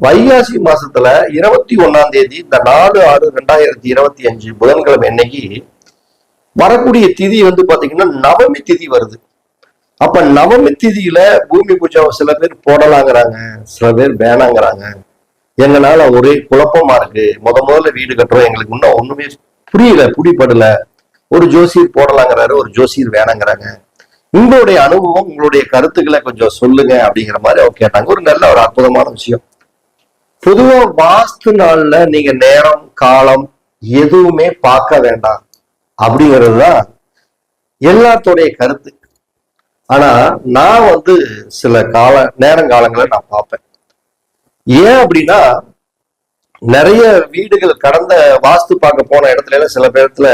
வைகாசி மாசத்துல 21ஆம் தேதி இந்த 4/6/2025 புதன்கிழமை அன்னைக்கு வரக்கூடிய திதி வந்து பாத்தீங்கன்னா நவமி திதி வருது. அப்ப நவமி திதியில பூமி பூஜை சில பேர் போடலாங்கிறாங்க, சில பேர் வேணாங்கிறாங்க. எங்களால ஒரே குழப்பமா இருக்கு. முதல்ல வீடு கட்டுறோம், எங்களுக்கு இன்னும் ஒண்ணுமே புரியல, புடிப்படல. ஒரு ஜோசியர் போடலாங்கிறாரு, ஒரு ஜோசியர் வேணாங்கிறாங்க. உங்களுடைய அனுபவம், உங்களுடைய கருத்துக்களை கொஞ்சம் சொல்லுங்க அப்படிங்கிற மாதிரி அவங்க கேட்டாங்க. ஒரு நல்ல ஒரு அற்புதமான விஷயம். பொதுவா வாஸ்து நாள்ல நீங்க நேரம் காலம் எதுவுமே பார்க்க வேண்டாம் அப்படிங்கிறது தான் எல்லாத்தோடைய கருத்து. ஆனா நான் வந்து சில நேரங்காலங்களை நான் பார்ப்பேன். ஏன் அப்படின்னா நிறைய வீடுகள் கடந்த வாஸ்து பார்க்க போன இடத்துல எல்லாம் சில பேரத்துல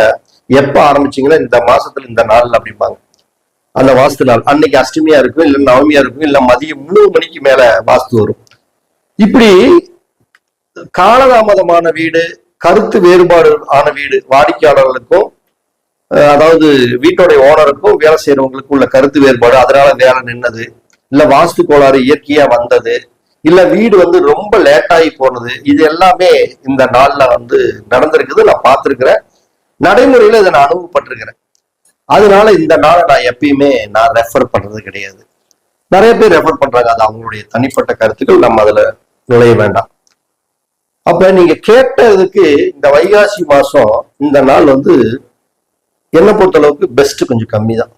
எப்ப ஆரம்பிச்சீங்கன்னா இந்த மாசத்துல இந்த நாள் அப்படிம்பாங்க. அந்த வாஸ்து நாள் அன்னைக்கு அஷ்டமியா இருக்கும், இல்ல நவமியா இருக்கும், இல்ல மதியம் 3 மணிக்கு மேல வாஸ்து வரும். இப்படி காலதாமதமான வீடு, கருத்து வேறுபாடு ஆன வீடு, வாடிக்கையாளர்களுக்கும் அதாவது வீட்டோடைய ஓனருக்கும் வேலை செய்யறவங்களுக்கும் உள்ள கருத்து வேறுபாடு, அதனால வேலை நின்னது, இல்ல வாஸ்து கோளாறு இயற்கையா வந்தது, இல்ல வீடு வந்து ரொம்ப லேட்டாகி போனது, இது எல்லாமே இந்த நாள்ல வந்து நடந்திருக்குது. நான் பார்த்திருக்கிறேன், நடைமுறையில இதை நான் அனுபவப்பட்டிருக்கிறேன். அதனால இந்த நாளை நான் எப்பயுமே நான் ரெஃபர் பண்றது கிடையாது. நிறைய பேர் ரெஃபர் பண்றாங்க, அது அவங்களுடைய தனிப்பட்ட கருத்துக்கள், நம்ம அதுல நுழைய வேண்டாம். அப்ப நீங்க கேட்டதுக்கு இந்த வைகாசி மாசம் இந்த நாள் வந்து என்னை பொறுத்த அளவுக்கு பெஸ்ட் கொஞ்சம் கம்மி தான்.